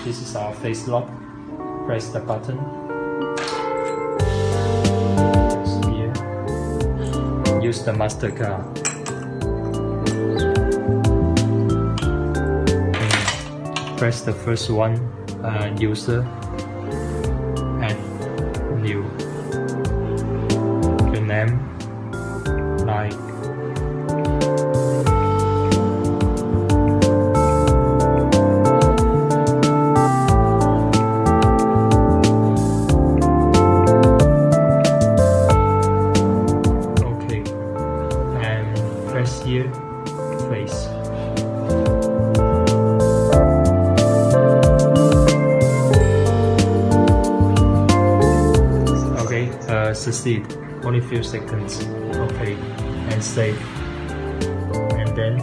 this is our face lock. Press the button. Here. Use the MasterCard. Press the first one, user, add new. The name, like. Okay, and press here, face. Succeed, only few seconds. Okay, and save, and then